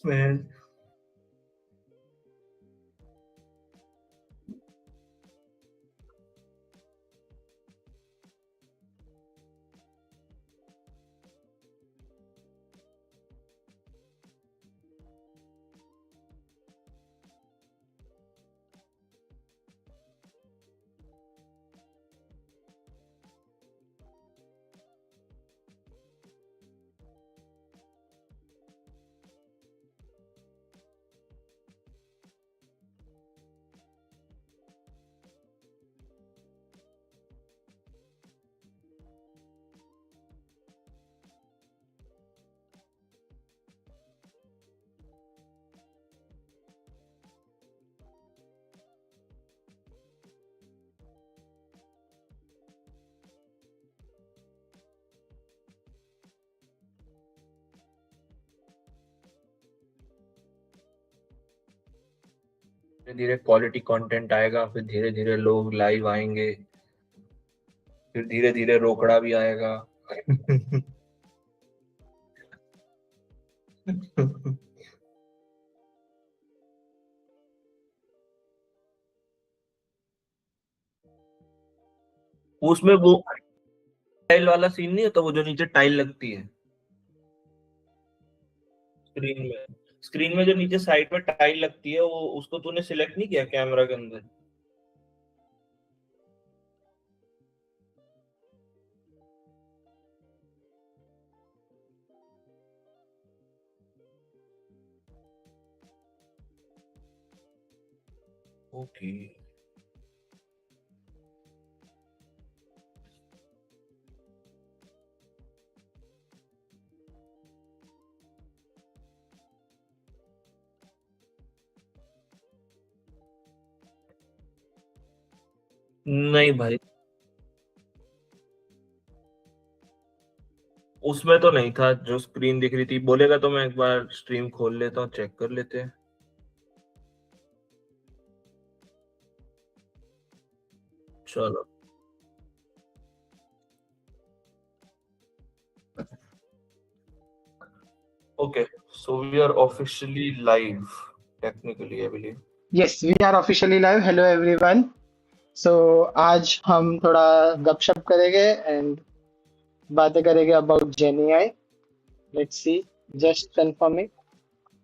Man. धीरे धीरे quality content आएगा, फिर धीरे धीरे लोग लाइव आएंगे, फिर धीरे धीरे रोकड़ा भी आएगा। उसमें वो टाइल वाला सीन नहीं होता, वो जो नीचे टाइल लगती है स्क्रीन में। स्क्रीन में जो नीचे साइड में टाइल लगती है, वो उसको तूने सिलेक्ट नहीं किया कैमरा के अंदर? ओके। नहीं भाई, उसमें तो नहीं था। जो स्क्रीन दिख रही थी, बोलेगा तो मैं एक बार स्ट्रीम खोल लेता हूँ, चेक कर लेते हैं। चलो। Okay, so we are officially live, technically, I believe. Yes, we are officially live. Hello everyone. So आज हम थोड़ा गपशप करेंगे एंड बातें करेंगे about GenAI. Let's see, just confirming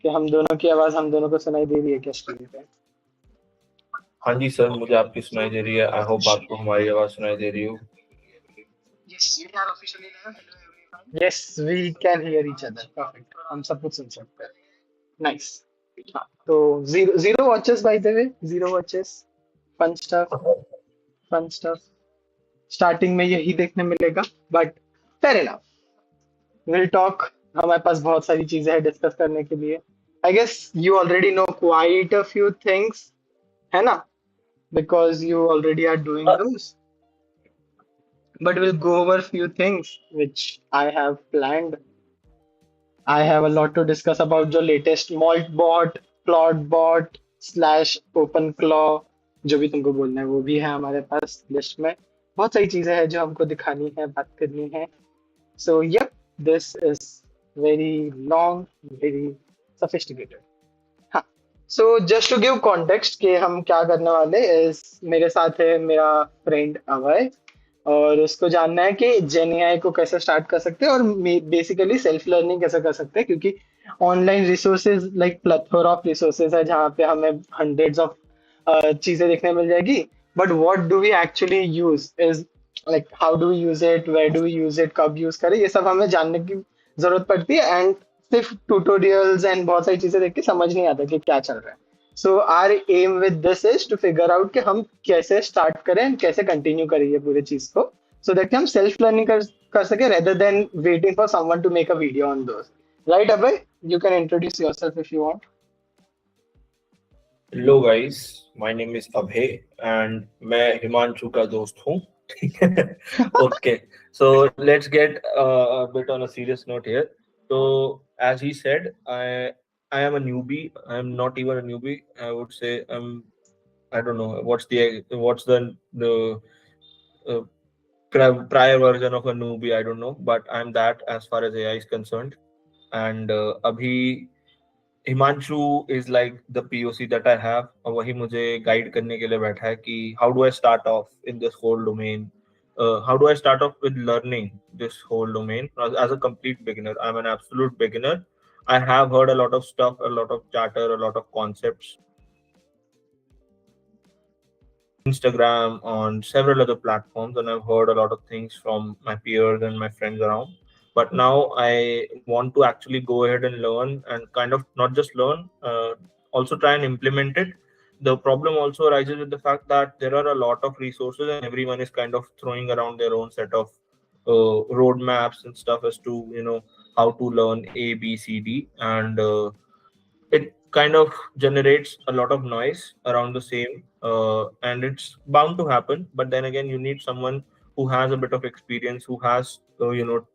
कि हम दोनों की आवाज हम दोनों को सुनाई दे रही है क्या स्क्रीन पे? हाँ जी सर, मुझे आपकी सुनाई दे रही है। आई होप आपको हमारी आवाज सुनाई दे रही हो। Yes, we are officially live. Hello everyone. Yes, we can hear each other. Perfect. हम सब कुछ सुन सकते हैं. Nice. हाँ, तो zero watches by the way. Zero watches. Fun stuff. Fun stuff. Starting में यही देखने मिलेगा, but fair enough, will talk. हमारे पास बहुत सारी चीजें हैं डिस्कस करने के लिए. I guess you already know quite a few things, है ना? Because you already are doing those, but will go over few things which I have planned. I have a lot to discuss about जो latest Moltbot, plot bot slash OpenClaw, जो भी तुमको बोलना है वो भी है हमारे पास लिस्ट में. बहुत सारी चीजें हैं जो हमको दिखानी है, बात करनी है. So yep, this is very long, very sophisticated. हाँ. So just to give context कि हम क्या करने वाले is, मेरे साथ है मेरा फ्रेंड अभय, और उसको जानना है कि जेन को कैसे स्टार्ट कर सकते हैं और बेसिकली सेल्फ लर्निंग कैसे कर सकते हैं, क्योंकि online resources like plethora of resources है जहाँ पे हमें हंड्रेड्स ऑफ चीजें देखने मिल जाएगी. But what do we actually use is like how do we use it, where do we use it, कब यूज करें, ये सब हमें जानने की जरूरत पड़ती है. एंड सिर्फ ट्यूटोरियल्स एंड बहुत सारी चीजें देख के समझ नहीं आता कि क्या चल रहा है. So our aim with this is to figure out कि हम कैसे स्टार्ट करें एंड कैसे कंटिन्यू करें ये पूरी चीज को, सो दैट हम सेल्फ लर्निंग कर सके rather than waiting for someone to make a video on those. Right Abhay? You can introduce yourself if you want. Hello guys, my name is Abhay and मैं हिमांशु का दोस्त हूँ। Okay, so let's get bit on a serious note here. So as he said, I am a newbie. I am not even a newbie. I would say I don't know what's the uh, prior version of a newbie. I don't know, but I'm that as far as AI is concerned. And abhi Himanshu is like the POC that I have. और वही मुझे guide करने के लिए बैठा है कि how do I start off in this whole domain? How do I start off with learning this whole domain as a complete beginner? I'm an absolute beginner. I have heard a lot of stuff, a lot of chatter, a lot of concepts Instagram, on several other platforms, and I've heard a lot of things from my peers and my friends around. But now I want to actually go ahead and learn and kind of not just learn, also try and implement it. The problem also arises with the fact that there are a lot of resources, and everyone is kind of throwing around their own set of roadmaps and stuff as to how to learn A, B, C, D, and it kind of generates a lot of noise around the same, and it's bound to happen. But then again, you need someone who has a bit of experience, who has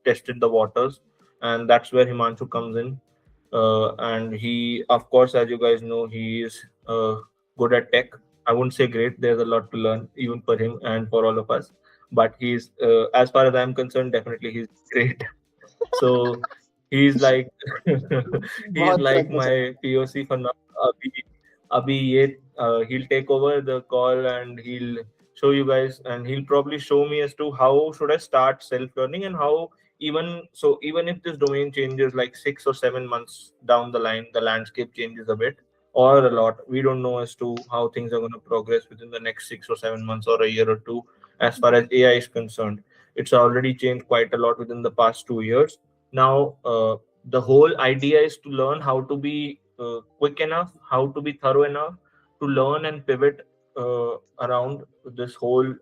tested the waters, and that's where Himanshu comes in. And he, of course, as you guys know, he is good at tech. I wouldn't say great. There's a lot to learn even for him and for all of us, but he's as far as I'm concerned, definitely he's great. So he's like he's बहुत like practice है. my POC for now. Abhi, he'll take over the call and he'll show you guys, and he'll probably show me as to how should I start self-learning, and how even if this domain changes like 6 or 7 months down the line, the landscape changes a bit or a lot. We don't know as to how things are going to progress within the next 6 or 7 months or a year or two as far as AI is concerned. It's already changed quite a lot within the past 2 years. Now, the whole idea is to learn how to be quick enough, how to be thorough enough to learn and pivot around this whole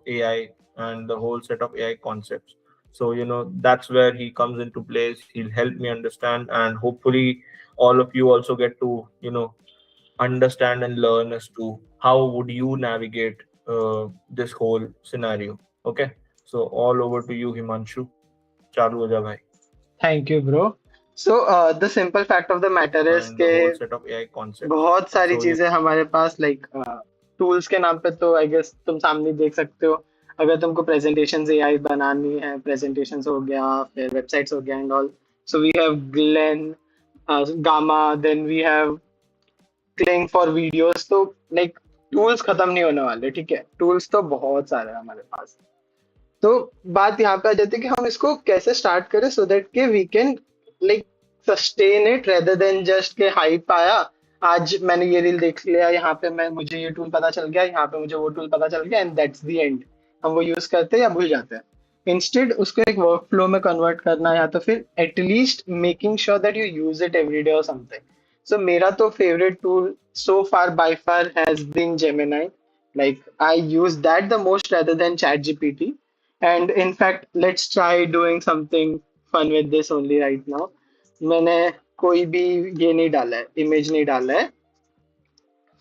AI and the whole set of AI concepts. So, that's where he comes into place. He'll help me understand, and hopefully, all of you also get to, understand and learn as to how would you navigate this whole scenario. Okay, so all over to you, Himanshu. चालू हो जा भाई. Thank you, bro. So, the simple fact of the matter is And the whole कि set of AI concepts. बहुत सारी So चीजें हमारे पास like tools के नाम पे तो आई गेस तुम सामने देख सकते हो. अगर तुमको प्रेजेंटेशन एआई बनानी है, प्रेजेंटेशंस हो गया, फिर वेबसाइट्स हो गया and all. So we have Glen, Gamma, then we have Kling for videos. तो लाइक टूल्स खत्म नहीं होने वाले. ठीक है, टूल्स तो बहुत सारे हैं हमारे पास. तो बात यहाँ पे आ जाती है कि हम इसको कैसे स्टार्ट करें सो दैट के we can like sustain it rather than just के हाइप आया, आज मैंने ये रील देख लिया, यहाँ पे मैं मुझे ये टूल पता चल गया, यहाँ पे मुझे वो टूल पता चल गया एंड दैट्स द एंड. हम वो यूज करते हैं या भूल जाते हैं. इंस्टेड उसको एक वर्क फ्लो में कन्वर्ट करना, या तो फिर at least making sure that you use it every day और समथिंग. सो मेरा तो favourite tool so far by far has been Gemini. Like I use that the most rather than ChatGPT. And in fact, let's try doing something fun with this only right now. मैंने कोई भी ये नहीं डाला है, image नहीं डाला है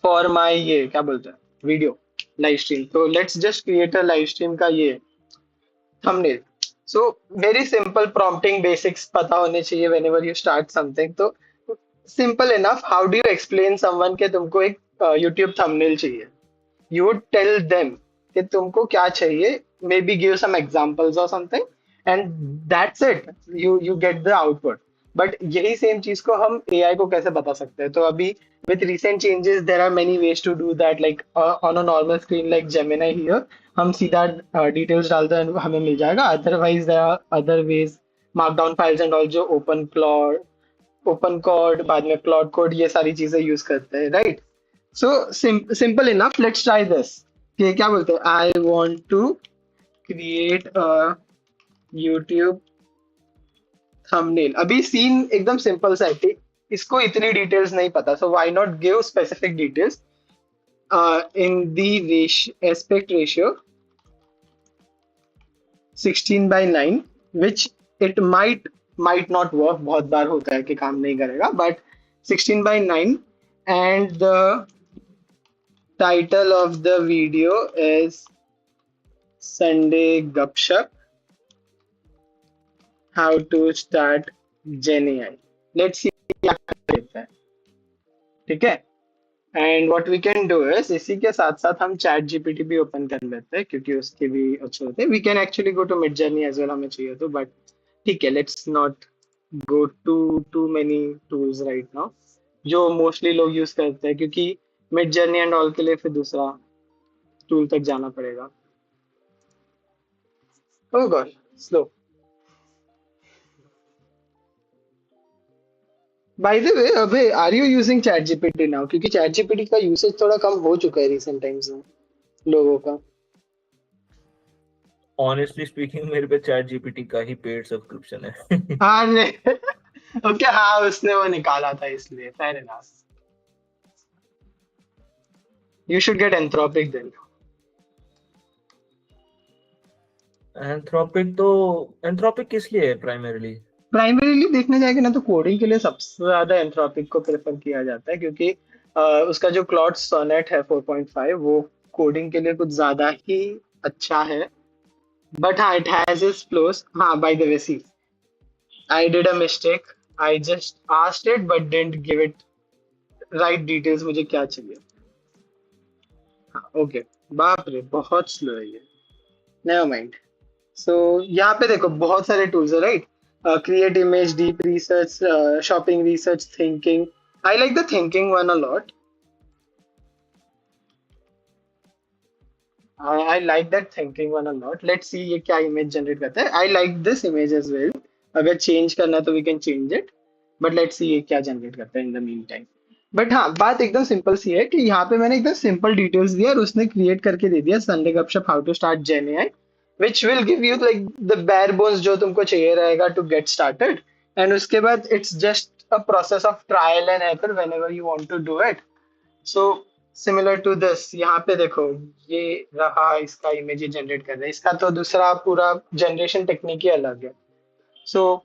फॉर माई ये क्या बोलते हैं वीडियो लाइव स्ट्रीम. तो let's just create a live stream का ये thumbnail. So very simple prompting basics पता होने चाहिए व्हेनेवर यू स्टार्ट समथिंग. तो simple enough, how do you explain someone के तुमको एक यूट्यूब थंबनेल चाहिए. You would tell them कि तुमको क्या चाहिए, maybe give some examples or something, and that's it. You get the output. But यही सेम चीज को हम AI को कैसे बता सकते हैं. तो अभी with recent changes there are many ways to do that, like on a normal screen like Gemini here हम सीधा डिटेल्स डालते हैं, हमें मिल जाएगा. Otherwise there are other ways, markdown files and all, जो ओपन कोड बाद में प्लॉट कोड ये सारी चीजें यूज करते हैं, right. So simple enough, let's try this. कि क्या बोलते हैं, I want to create a YouTube thumbnail. अभी सीन एकदम सिंपल सा है, इसको इतनी डिटेल्स नहीं पता, so why not give specific details in the aspect ratio 16:9, which it might not work. बहुत बार होता है कि काम नहीं करेगा, but 16:9, and the title of the video is Sunday Gupshup, how to start GenAI. Let's see क्या करता है. ठीक है. And what we can do is इसी के साथ साथ हम चैट जीपीटी भी ओपन कर लेते हैं क्योंकि उसके भी अच्छे होते हैं. We can actually go to Midjourney as well हमें चाहिए तो, बट ठीक है, let's not go to too many tools right now जो मोस्टली लोग यूज करते हैं, क्योंकि मिड जर्नी एंड ऑल के लिए फिर दूसरा टूल तक जाना पड़ेगा. Oh God, slow. By the way, अबे are you using ChatGPT now? क्योंकि चैट जीपीटी का यूसेज थोड़ा कम हो चुका है रिसेंट टाइम्स में लोगों का. ऑनेस्टली स्पीकिंग मेरे पे चैट जीपीटी का ही पेड सब्सक्रिप्शन है। हाँ ने ओके, हाँ उसने वो निकाला था इसलिए, fair enough. You should get Anthropic then. Anthropic किस लिए है प्राइमरीली? प्राइमरीली देखने जाएंगे ना तो कोडिंग के लिए सबसे ज्यादा एंथ्रोपिक को प्रेफर किया जाता है, क्योंकि उसका जो क्लॉड सोनेट है 4.5 वो कोडिंग के लिए कुछ ज्यादा ही अच्छा है. बट हाँ, इट हैज इट्स फ्लॉज. हाँ, by the way, see I did a mistake. I just asked it but didn't give it right details मुझे क्या चाहिए. हाँ ओके. बाप रे, बहुत स्लो है ये. Never mind. सो यहाँ पे देखो बहुत सारे टूल्स है right. Create image, deep research, shopping research, thinking. I like the thinking one a lot. I like that thinking one a lot. Let's see ये क्या इमेज जनरेट करता है. I like this image as well. अगर change करना है तो we can change it. But let's see ये क्या जनरेट करता है in the meantime. But हाँ, बात एकदम सिंपल सी है कि यहाँ पे मैंने एकदम सिंपल डिटेल्स दिया और उसने क्रिएट करके दे दिया संडे गपशप how to start Gen AI, which will give you like the bare bones जो तुमको चाहिए रहेगा टू गेट स्टार्टेड. एंड उसके बाद it's just a process of trial and error whenever you want to do it. So similar to this, यहाँ पे देखो ये रहा इसका इमेज ये जनरेट कर रहा है. इसका तो दूसरा पूरा जनरेशन टेक्निक ही अलग है. सो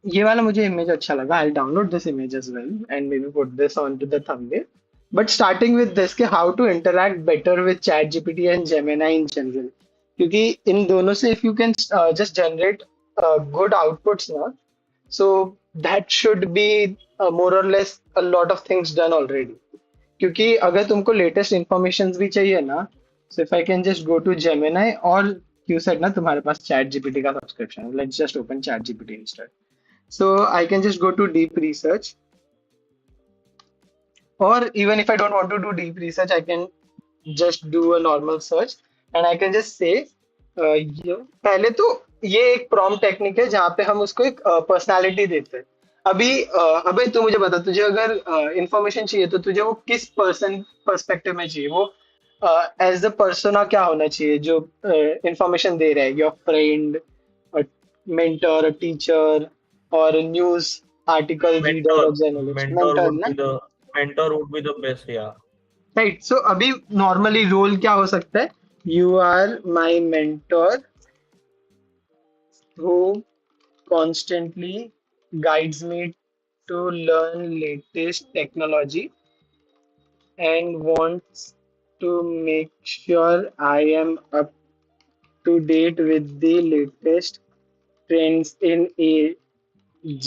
ये वाला मुझे इमेज अच्छा लगा. I download this image as well and maybe put this on to the thumbnail. But starting with this के how to interact better with ChatGPT and Gemini in general, क्योंकि इन दोनों से if you can just generate good outputs ना, so that should be more or less a lot of things done already. क्योंकि अगर तुमको latest information भी चाहिए ना, so if I can just go to Gemini और you said ना तुम्हारे पास चैट जीपीटी का subscription, let's just open chat gpt instead. So I can just go to deep research, or even if I don't want to do deep research, I can just do a normal search and I can just say पहले तो ये एक prompt technique है जहाँ पे हम उसको एक पर्सनालिटी देते हैं. अबे तू मुझे बता, तुझे अगर इंफॉर्मेशन चाहिए तो तुझे वो किस पर्सन पर्सपेक्टिव में चाहिए? वो एज द पर्सोना क्या होना चाहिए जो इंफॉर्मेशन दे रहा है? योर फ्रेंड, मेंटर, टीचर, और न्यूज आर्टिकल रीडर Mentor, और जर्नलिस्ट. mentor मेंटर would ना, be the mentor would be the best, yeah. Right. So अभी नॉर्मली रोल क्या हो सकता है? You are my mentor who constantly guides me to learn latest technology and wants to make sure I am up to date with the latest trends in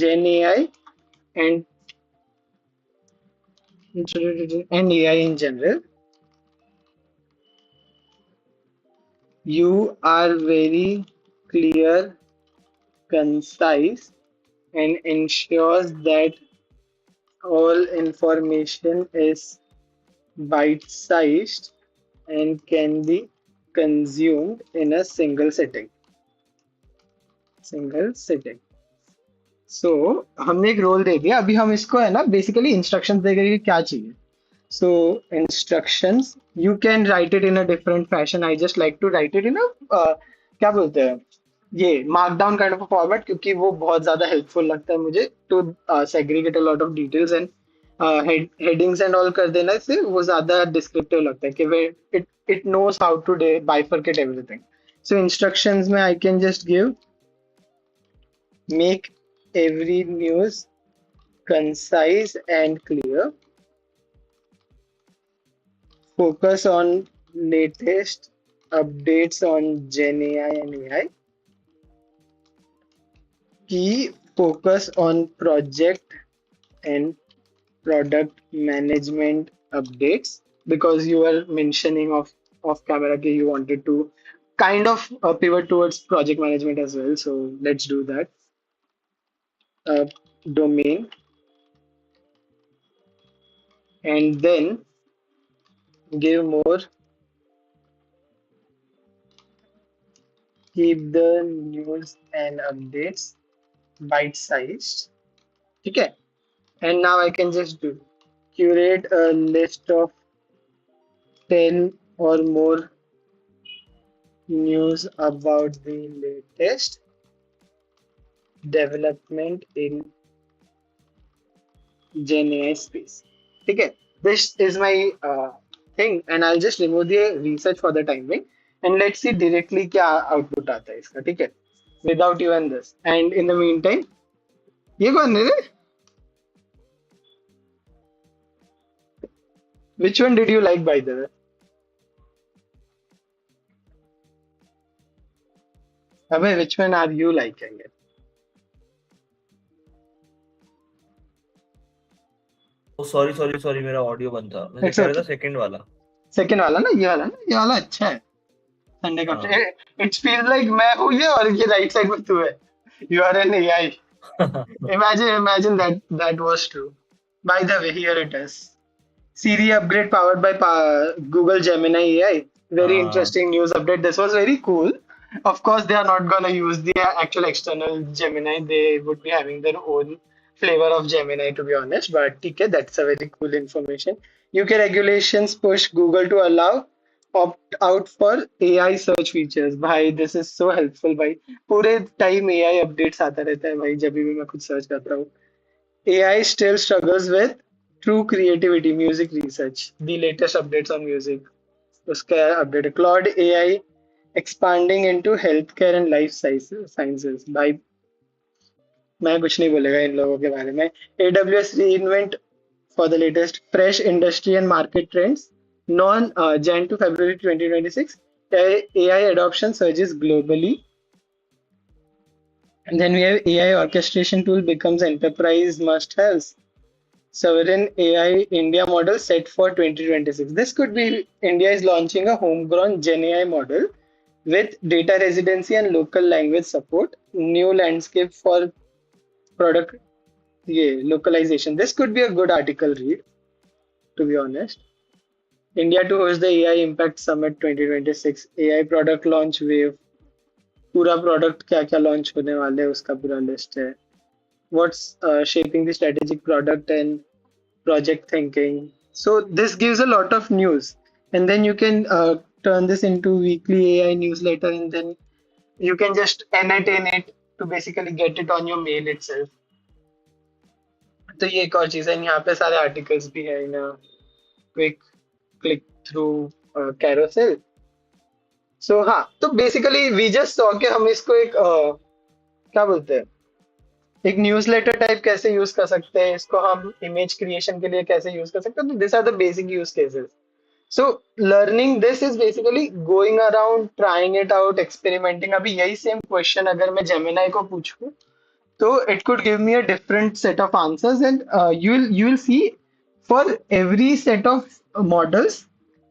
Gen AI and AI in general. You are very clear, concise, and ensures that all information is bite-sized and can be consumed in a single sitting. So हमने एक role दे दिया. अभी हम इसको है ना basically instructions देंगे कि क्या चाहिए. So instructions, you can write it in a different fashion. I just like to write it in a क्या बोलते हैं ये मार्कडाउन काइंड ऑफ फॉर्मेट, क्योंकि वो बहुत ज्यादा हेल्पफुल लगता है मुझे to segregate a lot of details and headings and all कर देना से वो ज्यादा डिस्क्रिप्टिव लगता है कि way it it knows how to bifurcate everything. So instructions में I can just give make every news concise and clear, focus on latest updates on Gen AI and AI, key focus on project and product management updates, because you were mentioning of camera that you wanted to kind of pivot towards project management as well. So let's do that. Uh, Domain, and then give more, keep the news and updates bite-sized. Okay. And now I can just do curate a list of 10 or more news about the latest development in GenAI space. Okay, this is my thing, and I'll just remove the research for the time being, and let's see directly क्या output आता है इसका, ठीक है? Without even this. And in the meantime, ये कौन है रे? Which one did you like, by the way? अबे, which one are you liking it? Oh sorry sorry sorry, मेरा ऑडियो बंद था। मैं तो It's कह रहा था okay. सेकंड वाला। सेकंड वाला ना, ये वाला ना, ये वाला अच्छा है। संडे का हाँ। इट्स फील लाइक मैं हूँ ये, और ये राइट साइड में तू है। You are an AI. Imagine that was true. By the way, here it is. Siri upgrade powered by Google Gemini AI. Very हाँ। interesting news update. This was very cool. Of course, they are not going to use the actual external Gemini. They would be having their own flavor of Gemini, to be honest. But okay, that's a very cool information. UK regulations push Google to allow opt out for AI search features. भाई, this is so helpful. भाई, पूरे time AI updates आता रहता है भाई, जब भी मैं कुछ search करता हूँ। AI still struggles with true creativity, music research. The latest updates on music. उसका update है. Claude AI expanding into healthcare and life sciences. भाई, मैं कुछ नहीं बोलेगा इन लोगों के बारे में. AWS reinvent for the latest fresh industry and market trends. Non Jan to February 2026. AI adoption surges globally. And then we have AI orchestration tool becomes enterprise must-haves. Sovereign AI India model set for 2026. This could be India is launching a homegrown Gen AI model with data residency and local language support. New landscape for product localization. This could be a good article read, to be honest. India to host the AI Impact Summit 2026. AI product launch wave. पूरा product क्या क्या launch होने वाले हैं उसका पूरा list है. What's shaping the strategic product and project thinking. So this gives a lot of news, and then you can turn this into weekly AI newsletter, and then you can just annotate it to basically get it on your mail itself. तो ये एक और चीज है, यहाँ पे सारे articles भी है in quick click through carousel. So हाँ, तो बेसिकली वी जस्ट सॉ कि हम इसको एक क्या बोलते हैं, एक न्यूज़लेटर टाइप कैसे यूज कर सकते हैं, इसको हम इमेज क्रिएशन के लिए कैसे यूज कर सकते हैं. तो this are the basic use cases. So learning this is basically going around trying it out, experimenting. अभी यही सेम क्वेश्चन अगर मैं जेमिनाई को पूछूं, तो it could give me a different set of answers, and you will see for every set of models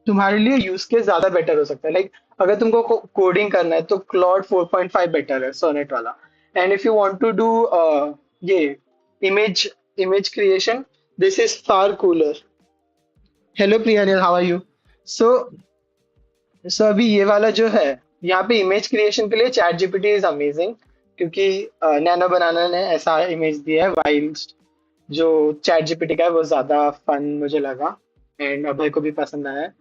तुम्हारे लिए use case ज्यादा बेटर हो सकता है. लाइक अगर तुमको कोडिंग करना है तो क्लॉड 4.5 बेटर है, सोनेट वाला. And if you want to do ये image image creation, this is far cooler. Hello Priya, how are you? So so अभी ये वाला जो है, यहाँ पे इमेज क्रिएशन के लिए चैट जीपीटी इज अमेजिंग, क्योंकि नैनो बनाना ने ऐसा इमेज दिया है. वाइल जो चैट जीपीटी का है वो ज्यादा फन मुझे लगा, एंड अभय को भी पसंद आया.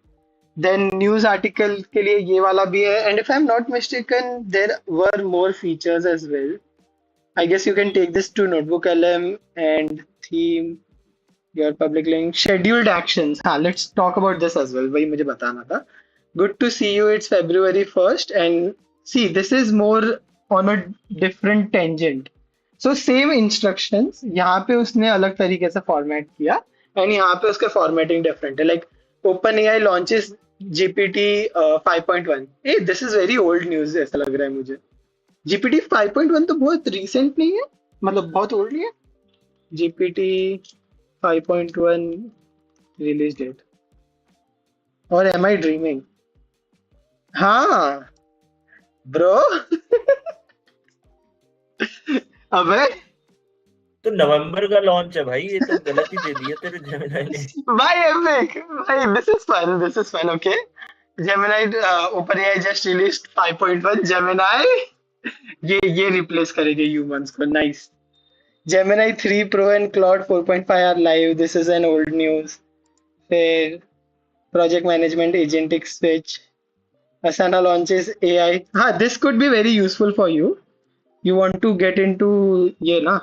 देन न्यूज आर्टिकल के लिए ये वाला भी है, and if I am not mistaken there were more features as well. I guess you can take this to NotebookLM and theme your public link scheduled actions. हाँ, let's talk about this as well, वही मुझे बताना था. Good to see you. It's February 1st, and see, this is more on a different tangent. So same instructions, यहाँ पे उसने अलग तरीके से फॉर्मेट किया, and यहाँ पे उसका फॉर्मेटिंग डिफरेंट है. Like OpenAI launches GPT 5.1. Hey, this is very old news ऐसा लग रहा है मुझे. GPT 5.1 तो बहुत रिसेंट नहीं है, मतलब बहुत ओल्ड नहीं है. GPT 5.1 release date. Or am I dreaming? हाँ ब्रो अबे तो नवंबर का लॉन्च है भाई, ये तो गलत ही दे दिया तेरे जेमिनाई ने। भाई एपिक भाई this is fun okay Gemini OpenAI just released 5.1 Gemini ये रिप्लेस करेंगे ह्यूमंस को nice Gemini 3 Pro and Claude 4.5 are live this is an old news फिर project management agentic switch Asana launches AI हाँ this could be very useful for you you want to get into ये ना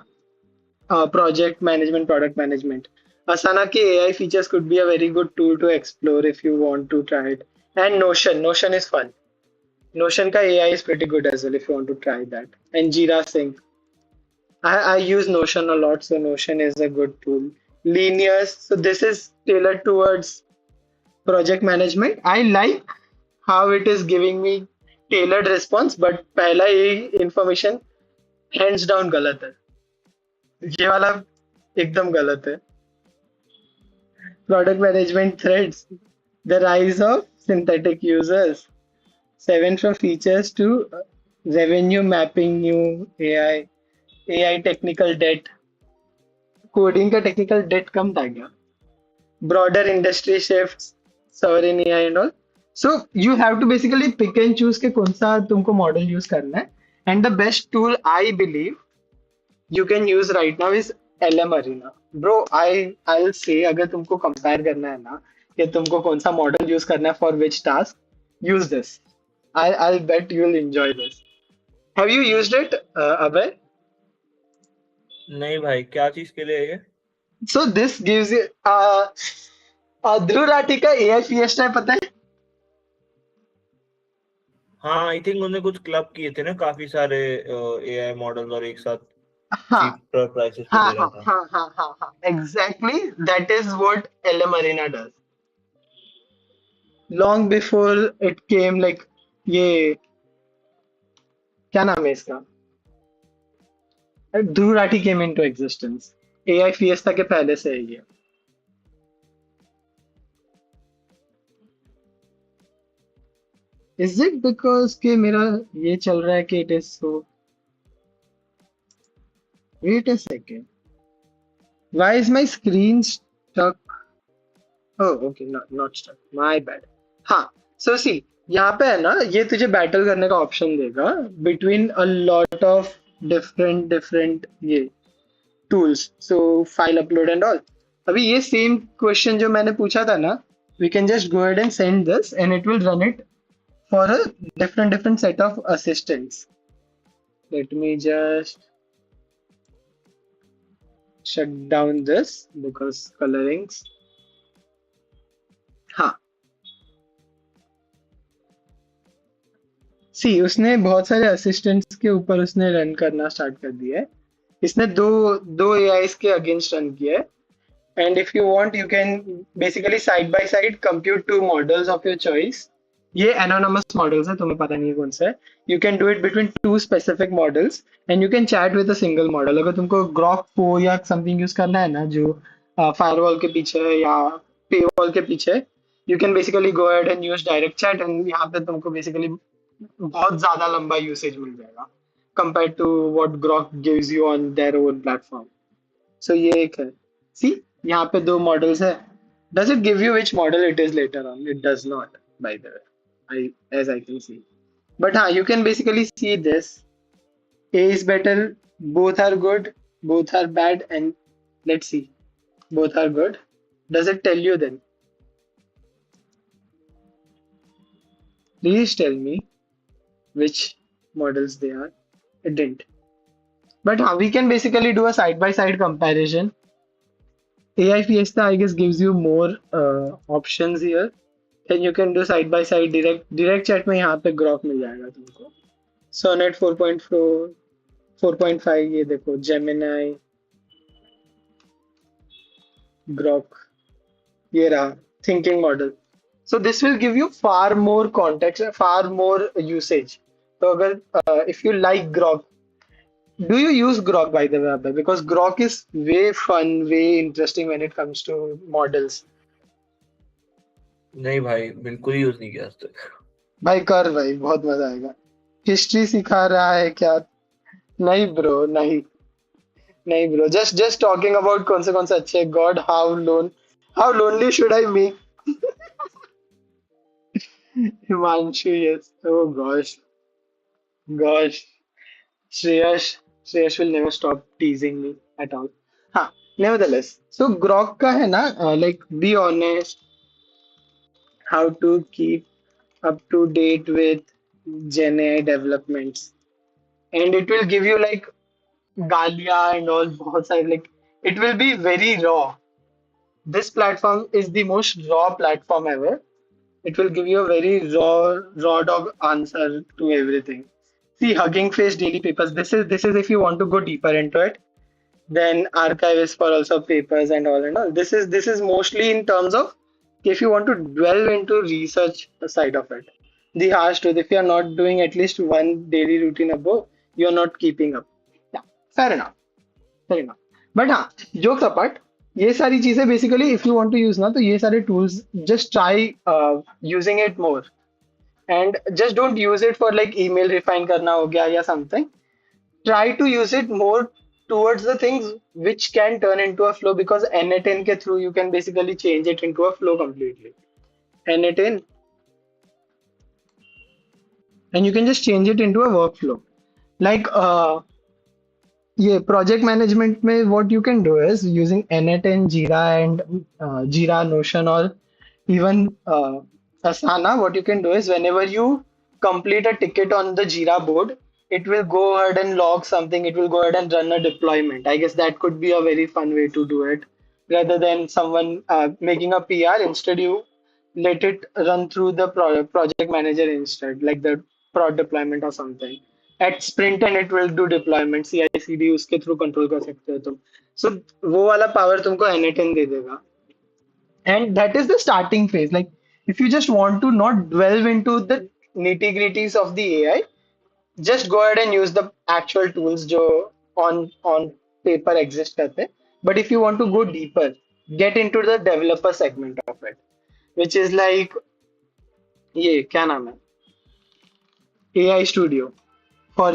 project management, product management. Asana ke AI features could be a very good tool to explore if you want to try it. And Notion is fun. Notion ka AI is pretty good as well if you want to try that. And Jira Sync. I use Notion a lot, so Notion is a good tool. Linear, so this is tailored towards project management. I like how it is giving me tailored response, but पहला ये information hands down गलत है. ये वाला एकदम गलत है. Product management threads, the rise of synthetic users, 7 from features to revenue mapping, new AI technical debt, coding का technical debt कम था क्या? Broader industry shifts, sovereign AI and all. So you have to basically pick and choose के कौन सा तुमको model use करना है. And the best tool I believe you can use right now is LM Arena. Bro, I'll say अगर तुमको compare करना है ना कि तुमको कौन सा model use करना है for which task, use this. I'll bet you'll enjoy this. Have you used it, Abhay? नहीं भाई, क्या चीज के लिए है ये? So this gives you Dhruv Rathee का AI Fiesta है पता है? हाँ, आई थिंक उन्होंने कुछ क्लब किए थे ना काफी सारे एआई मॉडल्स और एक साथ हाँ चीपर प्राइसेस पे हाँ दे रहा हाँ था। हाँ हाँ हाँ हाँ exactly that is what LM Arena does. Long before it came like ये क्या नाम है इसका? Dhruv Rathee came into existence. AI Fiesta के पहले से है ये. Is it because कि मेरा ये चल रहा है कि it is so? Wait a second. Why is my screen stuck? Oh, okay, not stuck. My bad. हाँ, so see, यहाँ पे है ना ये तुझे बैटल करने का ऑप्शन देगा between a lot of different ये tools. So file upload and all. अभी ये same question जो मैंने पूछा था ना, we can just go ahead and send this and it will run it for a different set of assistants. Let me just shut down this because colorings. हाँ सी उसने बहुत सारे असिस्टेंट्स के ऊपर उसने रन करना स्टार्ट कर दिया है इसने दो दो एआईज के अगेंस्ट रन किया है and if you want you can basically side by side compute two models of your choice ये anonymous models है तुम्हें पता नहीं है कौन सा है you can do it between two specific models and you can chat with a single model अगर तुमको grok 4 या something यूज करना है ना जो firewall के पीछे है या paywall के पीछे है, you can basically go ahead and use direct chat and यहाँ पे तुमको basically बहुत ज्यादा लंबा यूसेज मिल जाएगा compared to what grok gives you on their own platform. So ये एक है. See, यहाँ पे दो models है. Does it give you which model it is later on? It does not, by the way. As I can see. But हाँ, you can basically see this. A is better. Both are good. Both are bad. And let's see. Both are good. Does it tell you then? Please tell me which models they are. It didn't. But we can basically do a side-by-side comparison. AI Fiesta, I guess, gives you more options here. Then you can do side by side direct chat में यहाँ पे grok मिल जाएगा तुमको. Sonnet 4.4 4.5 ये देखो Gemini grok ये रहा thinking model. So this will give you far more context, far more usage. तो अगर if you like grok Do you use Grok by the way, Abhay? Because Grok is way fun, way interesting when it comes to models. नहीं भाई, बिल्कुल ही use नहीं किया आज तक। भाई कर भाई, बहुत मजा आएगा। हिस्ट्री सिखा रहा है क्या? नहीं ब्रो, नहीं। नहीं ब्रो, जस्ट टॉकिंग अबाउट कौन से अच्छे God, how lonely should I make Himanshu, yes, oh gosh, gosh, Shreyas, Shreyas will never stop teasing me at all. हाँ, nevertheless, so grok का है ना, like be honest, how to keep up to date with GenAI developments, and it will give you like galia and all, बहुत सारे, like it will be very raw. This platform is the most raw platform ever. It will give you a very raw dog answer to everything. See, Hugging Face daily papers. This is if you want to go deeper into it. Then archives for also papers and all and all. This is mostly in terms of if you want to delve into research side of it. The harsh truth, if you are not doing at least one daily routine above, you are not keeping up. Yeah, fair enough. Fair enough. But हाँ, jokes apart, ये सारी चीजें basically if you want to use ना, तो ये सारे tools just try using it more, and just don't use it for like email refine करना हो गया या something. Try to use it more towards the things which can turn into a flow, because N10 के through you can basically change it into a flow completely. N10, and you can just change it into a workflow. Like ये project management में what you can do is using N10, Jira and Jira, Notion, or even Asana. What you can do is whenever you complete a ticket on the Jira board, it will go ahead and log something. It will go ahead and run a deployment. I guess that could be a very fun way to do it, rather than someone making a PR. Instead, you let it run through the project manager instead, like the prod deployment or something. At sprint and it will do deployment, CI/CD उसके through control कर सकते हो तुम. So वो वाला power तुमको N10 दे देगा. And that is the starting phase. Like if you just want to not delve into the nitty gritties of the AI, just go ahead and use the actual tools जो on paper exist करते हैं. But if you want to go deeper, get into the developer segment of it, which is like ये क्या नाम है, AI Studio for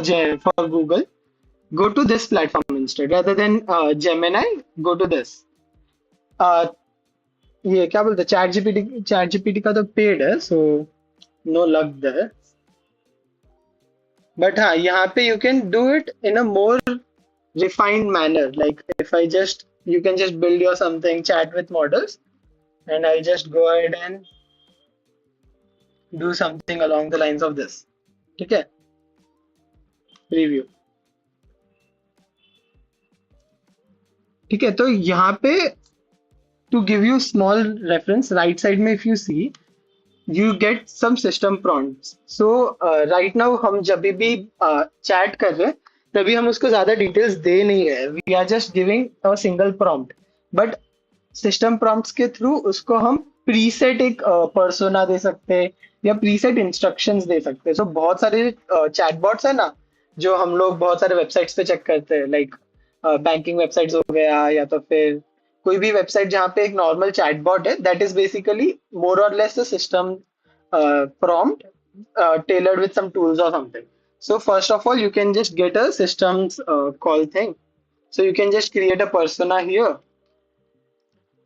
Google. Go to this platform instead rather than Gemini. Go to this. Uh, ये क्या बोलते हैं, chat GPT का तो पेड है, so no luck there. But हाँ, यहाँ पे you can do it in a more refined manner. Like if I just, you can just build your something, chat with models, and I just go ahead and do something along the lines of this. ठीक है, preview. ठीक है, तो यहाँ पे to give you small reference, right side में if you see, you get some system prompts. So right now हम जब भी chat कर रहे हैं, तभी हम उसको ज्यादा डिटेल्स दे नहीं रहे. We are just giving a single prompt. But system prompts के थ्रू उसको हम प्रीसेट एक पर्सोना दे सकते हैं या प्रीसेट इंस्ट्रक्शंस दे सकते हैं. सो बहुत सारे चैटबॉट्स है ना, जो हम लोग बहुत सारे वेबसाइट्स पे चेक करते हैं, लाइक बैंकिंग वेबसाइट्स हो गया, या तो फिर कोई भी वेबसाइट जहाँ पे एक नॉर्मल चैटबॉट है, दैट इज बेसिकली मोर और less the system prompt tailored with some tools or something. So first of all, you can just get a systems call thing. So you can just create a persona here.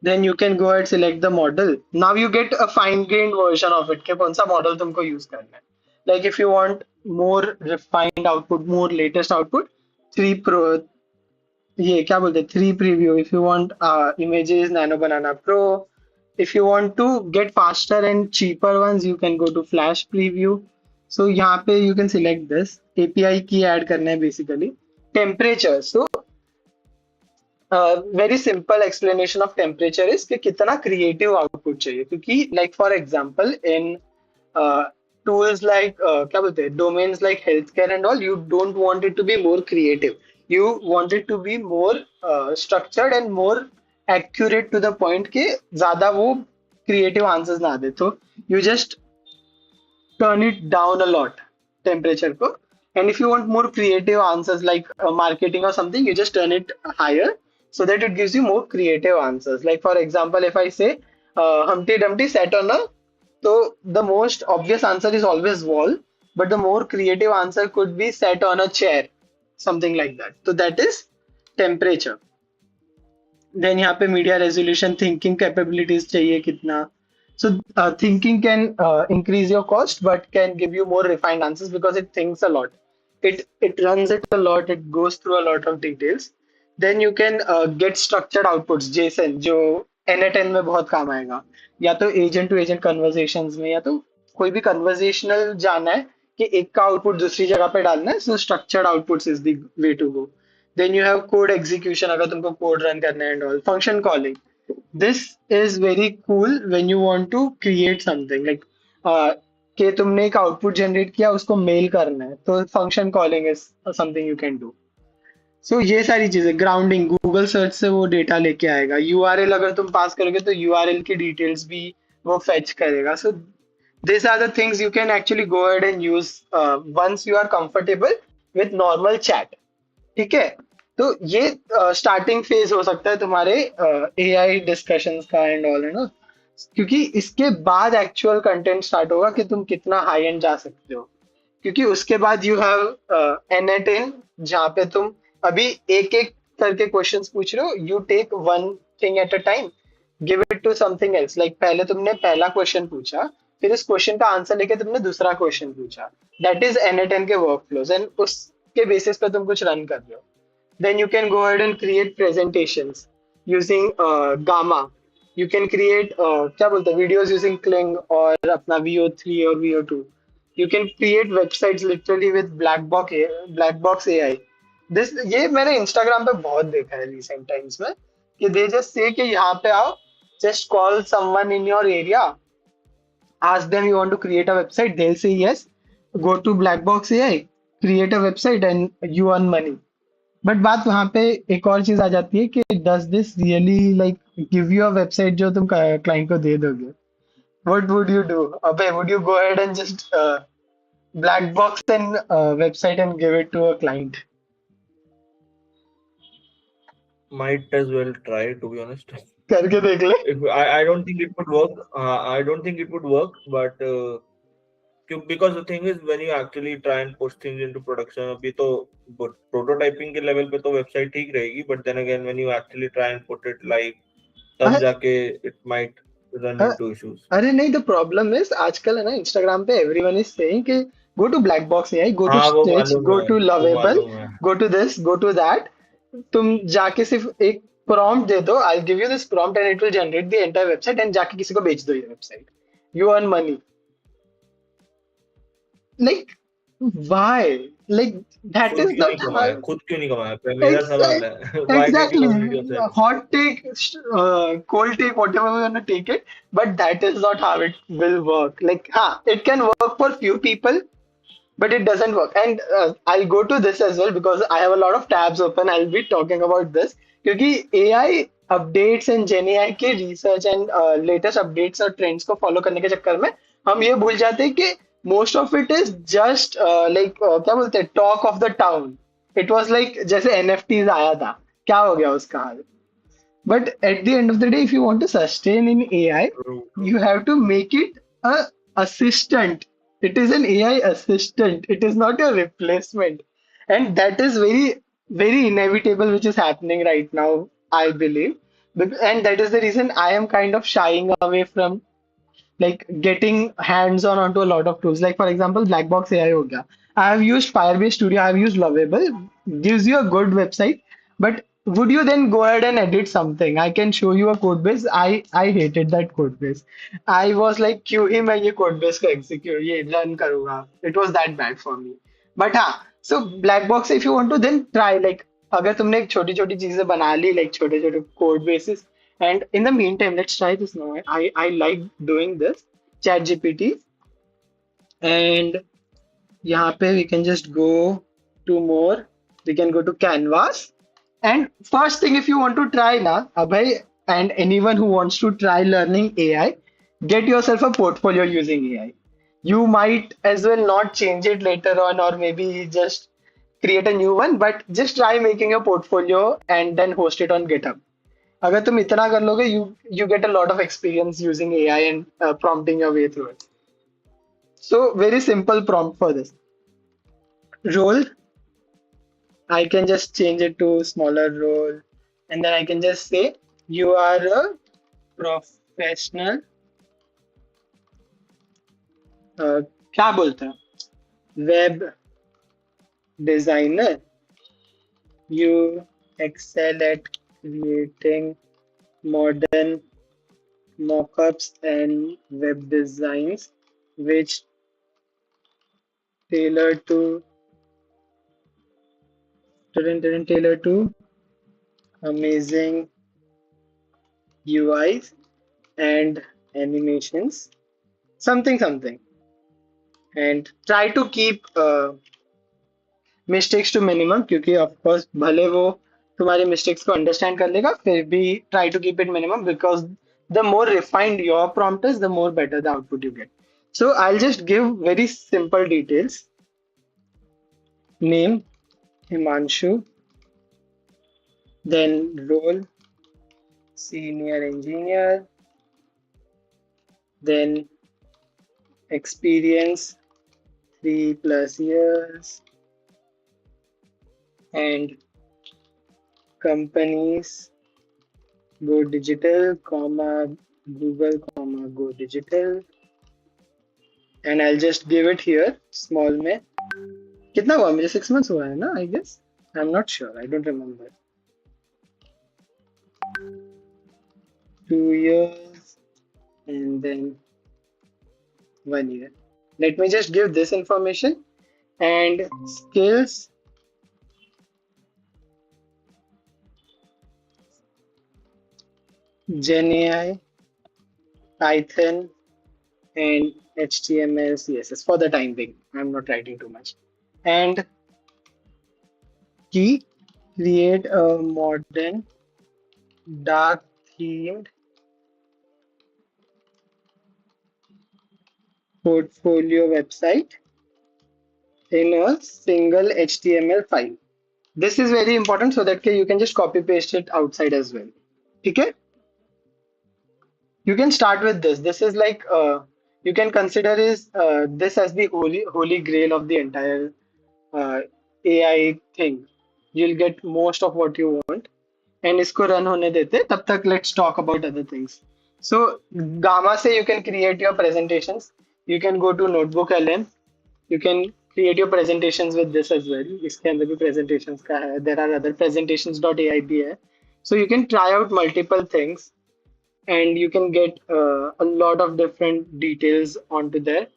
Then you can go ahead select the model. Now you get a fine-grained version of it कि कौन सा model तुमको use करना है. Like if you want more refined output, more latest output, 3 Pro, ये क्या बोलते हैं, 3 preview. If you want images, Nano Banana Pro. If you want to get faster and cheaper ones, you can go to Flash Preview. So यहाँ पे you can select this. API key add करना है basically. Temperature. So very simple explanation of temperature is कि कितना creative output चाहिए, क्योंकि like for example in tools like क्या बोलते हैं, domains like health care and all, you don't want it to be more creative, you want it to be more structured and more accurate to the point के ज्यादा वो creative answers ना दे. तो you just turn it down a lot temperature को, And if you want more creative answers like marketing or something, you just turn it higher so that it gives you more creative answers. Like for example, if I say Humpty Dumpty sat on a, so the most obvious answer is always wall, but the more creative answer could be sat on a chair, something like that. So that is temperature. Then यहाँ पे media resolution thinking capabilities चाहिए कितना. So thinking can increase your cost but can give you more refined answers because it thinks a lot. It runs it a lot. It goes through a lot of details. Then you can get structured outputs JSON जो NA10 में बहुत काम आएगा, या तो agent to agent conversations में, या तो कोई भी कन्वर्सेशनल जाना है कि एक का आउटपुट दूसरी जगह पे डालना है. So structured outputs is the way to go. Then you have code execution अगर तुमको code run करना है and all. Function calling. This is very cool when you want to create something like कि तुमने एक output generate किया उसको mail करना है, तो function calling is something you can do. So ये सारी चीजें ग्राउंडिंग गूगल सर्च से वो डेटा लेके आएगा. यूआरएल अगर तुम पास करोगे तो यूआरएल की डिटेल्स भी वो फेच करेगा. सो these are the things you can actually go ahead and use once you are comfortable with normal chat. ठीक है. तो ये स्टार्टिंग फेज हो सकता है तुम्हारे एआई डिस्कशंस का एंड ऑल, है ना. क्योंकि इसके बाद एक्चुअल कंटेंट स्टार्ट होगा कि तुम कितना हाई एंड जा सकते हो. क्योंकि उसके बाद यू हैव NA10 जहाँ पे तुम अभी एक एक करके क्वेश्चंस पूछ रहे हो. You take one thing at a time, give it to something else. Like पहले तुमने पहला क्वेश्चन पूछा, फिर उस क्वेश्चन का आंसर लेके तुमने दूसरा क्वेश्चन पूछा. दैट इज NA10 के वर्क फ्लोज एंड उसके बेसिस पे तुम कुछ रन कर रहे हो. Then you can go ahead and create presentations using Gamma. You can create क्या बोलते हैं videos using Kling और अपना VO3 और VO2. You can create websites literally with black box AI. This ये मैंने Instagram पे बहुत देखा है recent times में कि they just say कि यहाँ पे आओ, just call someone in your area, ask them you want to create a website, they'll say yes, go to black box AI, create a website and you earn money. But बात वहां पे एक और चीज आ जाती है कि does this really like give you a website जो तुम क्लाइंट को दे दोगे. What would you do? अबे would you go ahead and just black box and website and give it to a client? Might as well try, to be honest. करके देख ले. I don't think it would work. I don't think it would work, but because the thing is, when you actually try and push things into production, अभी तो prototyping के level पे तो website ठीक रहेगी, but then again when you actually try and put it live, तब जाके it might run into issues. अरे नहीं, द प्रॉब्लम इज आजकल है ना इंस्टाग्राम पे एवरीवन इज सेइंग कि go to Blackbox AI, go to Stitch, go to Lovable, go to this, go to that. तुम जाके सिर्फ एक प्रॉम्प्ट दे दो, I give you this prompt and it will generate the entire website, and जाके किसी को बेच दो ये website. You earn money. Like, why? Like, that is not how. खुद क्यों नहीं कमाया? मेरा सवाल है. Why did you commit Exactly. yourself? Hot take, cold take, whatever we want to take it, but that is not how it will work. Like, it can work for few people, but it doesn't work. And I'll go to this as well because I have a lot of tabs open. I'll be talking about this क्योंकि AI updates and GenAI के research and latest updates और trends को follow करने के चक्कर में हम ये भूल जाते हैं कि most of it is just क्या बोलते हैं talk of the town. It was like जैसे NFTs आया था, क्या हो गया उसका हाल. But at the end of the day, if you want to sustain in AI, you have to make it a assistant. It is an AI assistant. It is not a replacement. And that is very, very inevitable, which is happening right now, I believe. And that is the reason I am kind of shying away from like getting hands on onto a lot of tools. Like for example, Blackbox AI हो गया. I have used Firebase Studio. I have used Lovable. Gives you a good website, but would you then go ahead and edit something? I can show you a code base. I hated that code base. I was like क्यों ही मैं ये code base को execute ये run करूँगा. It was that bad for me. But हाँ, so Blackbox if you want to then try like अगर तुमने एक छोटी छोटी चीजें बना ली like छोटे छोटे code bases. And in the meantime, let's try this now. I like doing this. Chat GPT. And यहाँ पे we can just go to more. We can go to Canvas. And first thing, if you want to try na, Abhay, and anyone who wants to try learning AI, get yourself a portfolio using AI. You might as well not change it later on, or maybe just create a new one, but just try making a portfolio and then host it on GitHub. अगर तुम इतना कर लोगे, you get a lot of experience using AI and prompting your way through it. So very simple prompt for this. Role, I can just change it to smaller role, and then I can just say you are a professional. क्या बोलते हैं? Web designer. You excel at creating modern mockups and web designs, which tailor to tailor to amazing UIs and animations, something something, and try to keep mistakes to minimum, क्योंकि of course भले वो तुम्हारी mistakes को understand कर लेगा, फिर भी try to keep it minimum, because the more refined your prompt is the more better the output you get. So I'll just give very simple details. Name Himanshu, then role senior engineer, then experience 3+ years, and companies go digital, comma Google, comma go digital, and I'll just give it here small में. कितना हुआ मुझे? 6 months हुआ है ना? I guess. I'm not sure. I don't remember. 2 years and then 1 year. Let me just give this information and skills. GenAI, Python, and HTML, CSS for the time being. I'm not writing too much. And key, create a modern, dark themed portfolio website in a single HTML file. This is very important so that you can just copy paste it outside as well. Okay? You can start with this. This is like you can consider this as the holy grail of the entire AI thing. You'll get most of what you want. And इसको run होने देते. तब तक let's talk about other things. So Gamma से you can create your presentations. You can go to Notebook LM. You can create your presentations with this as well. इसके अंदर भी presentations का है. There are other presentations.ai भी है. So you can try out multiple things and you can get a lot of different details onto there.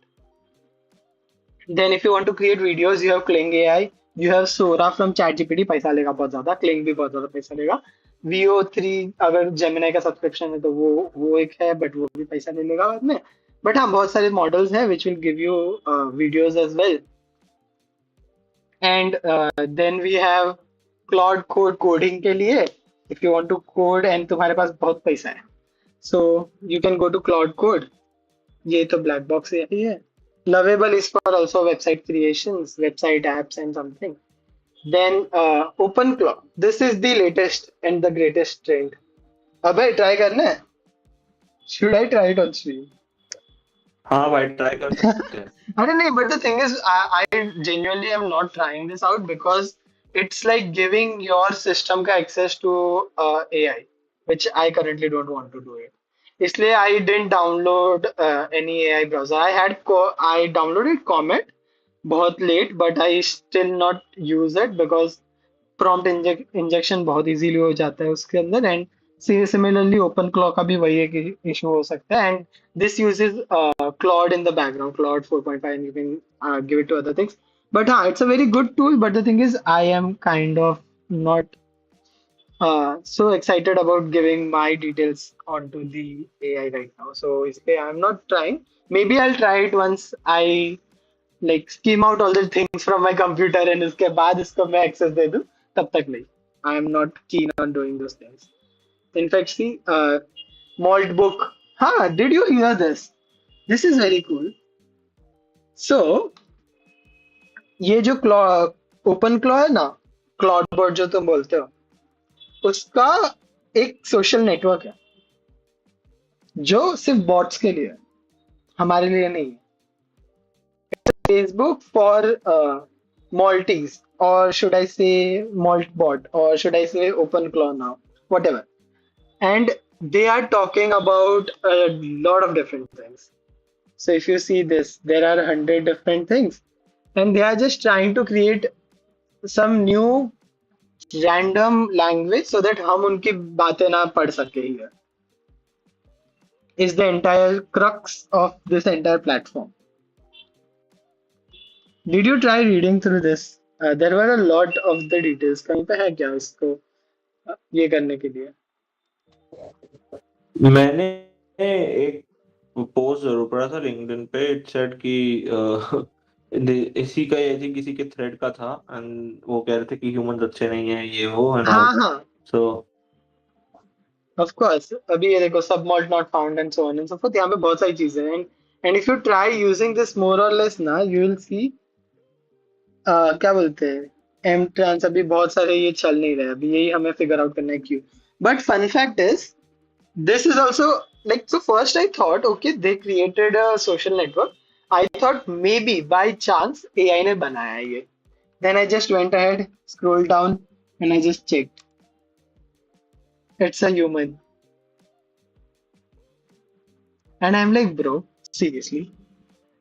Then if you want to create videos, you have Kling AI, you have Sora from ChatGPT, पैसा लेगा बहुत ज़्यादा, Kling भी बहुत ज़्यादा पैसा लेगा. VO3 अगर Gemini का सब्सक्रिप्शन है तो वो एक है, बट वो भी पैसा नहीं लेगा बाद में. बट हाँ, बहुत सारे मॉडल्स हैं which will give you videos as well. And then we have Claude Code coding के लिए, if you want to code and तुम्हारे पास बहुत पैसा है. So you can go to Claude Code. ये तो black box ही है. Lovable is for also website creations, website apps and something. Then OpenClaw. This is the latest and the greatest trend. अबे try करना है? Should I try it on stream? हाँ भाई try कर सकते हैं. अरे नहीं, but the thing is, I genuinely am not trying this out because it's like giving your system का access to AI, which I currently don't want to do it. इसलिए I didn't download any AI browser. I downloaded Comet बहुत late, but I still not use it because prompt injection बहुत easily हो जाता है उसके अंदर. And similarly OpenClaw का भी वही एक issue हो सकता है. And this uses Claude in the background, Claude 4.5, and you can give it to other things. But it's a very good tool. But the thing is, I am kind of not so excited about giving my details onto the AI right now. So I'm not trying. Maybe I'll try it once I like scheme out all the things from my computer and इसके बाद इसको मैं access दे दूँ. तब तक नहीं. I am not keen on doing those things. In fact, see, Malt book. Did you hear this? This is very cool. So ये जो क्लॉ ओपन क्लॉ है ना, क्लाउड बॉट जो तुम बोलते हो, उसका एक सोशल नेटवर्क है जो सिर्फ बॉट्स के लिए है, हमारे लिए नहीं है। Facebook for Maltese, or should I say Maltbot, or should I say OpenClaw now, whatever. And they are talking about a lot of different things. So if you see this, there are 100 different things, and they are just trying to create some new random language so that हम उनकी बातें ना पढ़ सके here. Is the entire crux of this entire platform. Did you try reading through this? There were a lot of the details. कहीं पे है क्या इसको ये करने के लिए? मैंने एक पोस्ट जरूर पढ़ा था लिंक्डइन पे। इट सेड कि इसी का आई थिंक किसी के थ्रेड का था, एंड वो कह रहे थे कि ह्यूमंस अच्छे नहीं है, ये वो एंड ऑल। हाँ हाँ, सो of course. अभी ये देखो सब malt not found and so on and so forth. यहाँ पे बहुत सारी चीजें हैं, and if you try using this more or less ना, you will see क्या बोलते हैं, एम ट्रांस अभी बहुत सारे ये चल नहीं रहे, अभी यही हमें फिगर आउट करना है क्यों. But fun fact is this is also like, so first I thought okay they created a social network. I thought maybe by chance AI ने बनाया है ये. Then I just went ahead, scrolled down, and I just checked. It's a human. And I'm like, bro, seriously?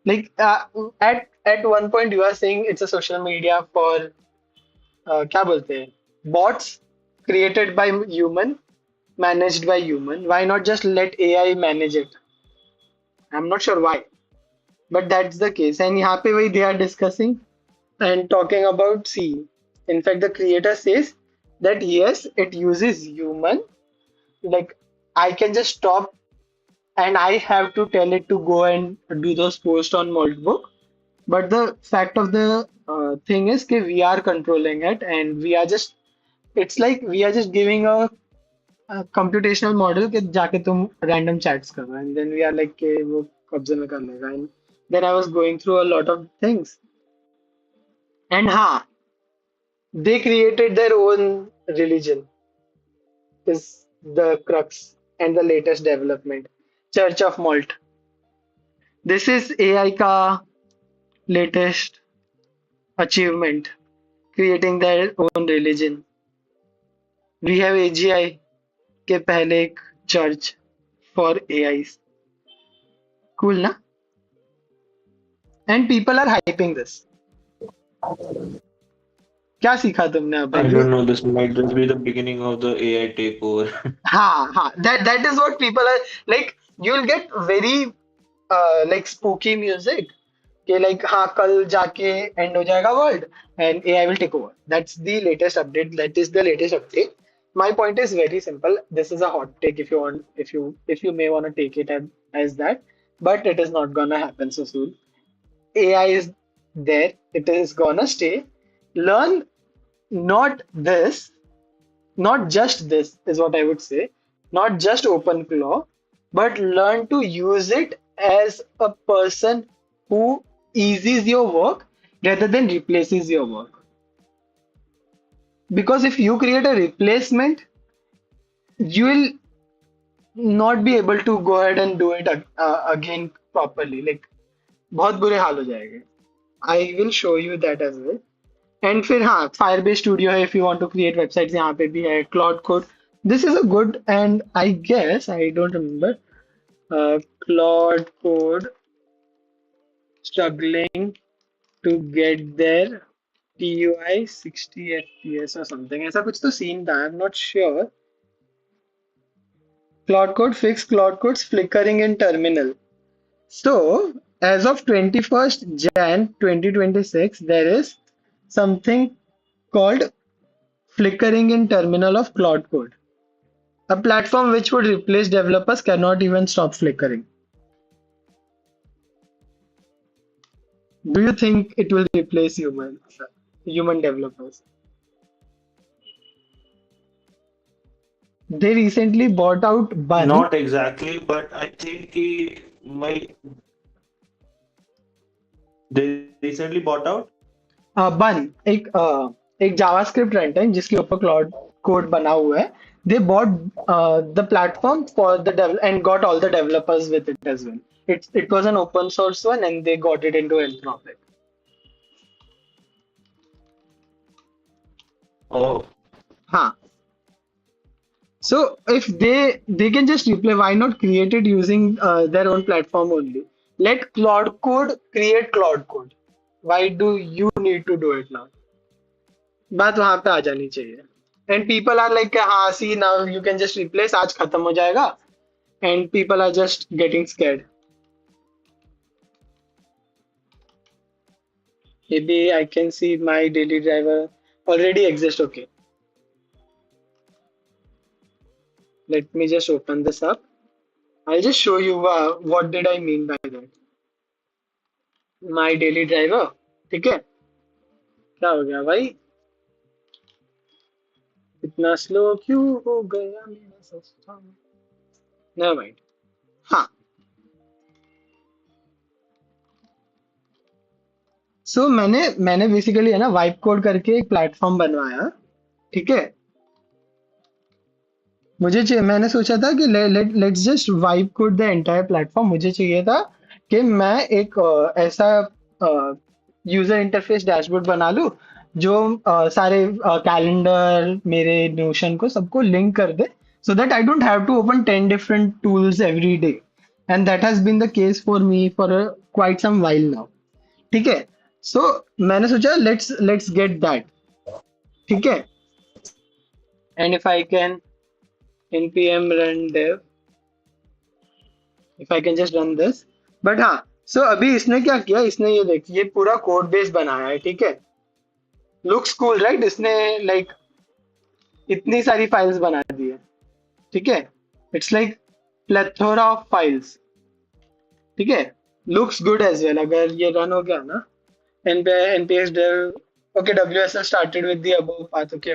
Like at one point you are saying it's a social media for क्या बोलते हैं, bots created by human, managed by human. Why not just let AI manage it? I'm not sure why, but that's the case. And यहाँ पे वही they are discussing and talking about, see, in fact the creator says that yes, it uses human, like I can just stop and I have to tell it to go and do those posts on Maltbook. But the fact of the thing is that we are controlling it, and we are just, it's like we are just giving a computational model कि जाके तुम random chats करो, and then we are like कि वो कब्जे में कर लेगा. And then I was going through a lot of things, and हाँ, they created their own religion is the crux and the latest development. Church of Malt. This is AI का latest achievement, creating their own religion. We have AGI के पहले एक church for AIs. Cool ना? And people are hyping this. क्या सीखा तुमने I अभी? don't know, this might just be the beginning of the AI takeover. हाँ, that is what people are like. You'll get very like spooky music कि like हाँ कल जाके end हो जाएगा world and AI will take over. That's the latest update. That is the latest update. My point is very simple. This is a hot take if you want, if you may want to take it as that, but it is not gonna happen so soon. AI is there. It is gonna stay. Learn not this, not just this is what I would say, not just OpenClaw, but learn to use it as a person who eases your work rather than replaces your work. Because if you create a replacement, you will not be able to go ahead and do it again properly. Like बहुत बुरे हाल हो जाएंगे. I will show you that as well. And फिर हाँ, Firebase Studio है if you want to create websites, यहाँ पे भी है. Cloud Code. This is a good, and I guess I don't remember. Cloud Code struggling to get their TUI 60 FPS or something. ऐसा कुछ तो scene था. I'm not sure. Cloud Code fix Cloud Code's flickering in terminal. So, as of 21st Jan 2026, there is something called flickering in terminal of Cloud Code. A platform which would replace developers cannot even stop flickering. Do you think it will replace human developers? They recently bought out Bun. Not exactly, but I think my They recently bought out. बन एक JavaScript run time जिसके ऊपर cloud code बना हुआ है. They bought the platform for the dev and got all the developers with it as well. It was an open source one and they got it into Anthropic. Oh, हाँ. So if they can just replay, why not create it using their own platform only? Let Cloud Code create Cloud Code. Why do you need to do it now? बात वहां पे आ जानी चाहिए. And people are like हाँ see now you can just replace, आज खत्म हो जाएगा. And people are just getting scared. Maybe I can see my daily driver already exists. Okay, let me just open this up. I'll just show you what did I mean by that. My daily driver. ठीक है, क्या हो गया भाई, इतना slow क्यों हो गया मेरा सिस्टम. Never mind. हाँ. सो मैंने बेसिकली है ना वाइप कोड करके एक प्लेटफॉर्म बनवाया. ठीक है. मैंने सोचा था कि let's just wipe code the entire platform. मुझे चाहिए था कि मैं एक ऐसा यूजर इंटरफेस डैशबोर्ड बना लूं जो सारे कैलेंडर मेरे नोशन को सबको लिंक कर दे, so that I don't have to open 10 different tools every day. And that has been the case for me for quite some while now. ठीक है. सो मैंने सोचा लेट्स गेट दैट. ठीक है. And if I can npm run dev, if I can just run this. But हाँ, सो अभी इसने क्या किया, इसने ये देखिए ये पूरा कोड बेस बनाया है. ठीक है. Looks cool right. इसने लाइक इतनी सारी फाइल्स बना दी है. ठीक है. It's like plethora of files. ठीक है. Looks good as well. अगर ये रन हो गया ना npx dev. Okay, wsl started with the above path. Okay,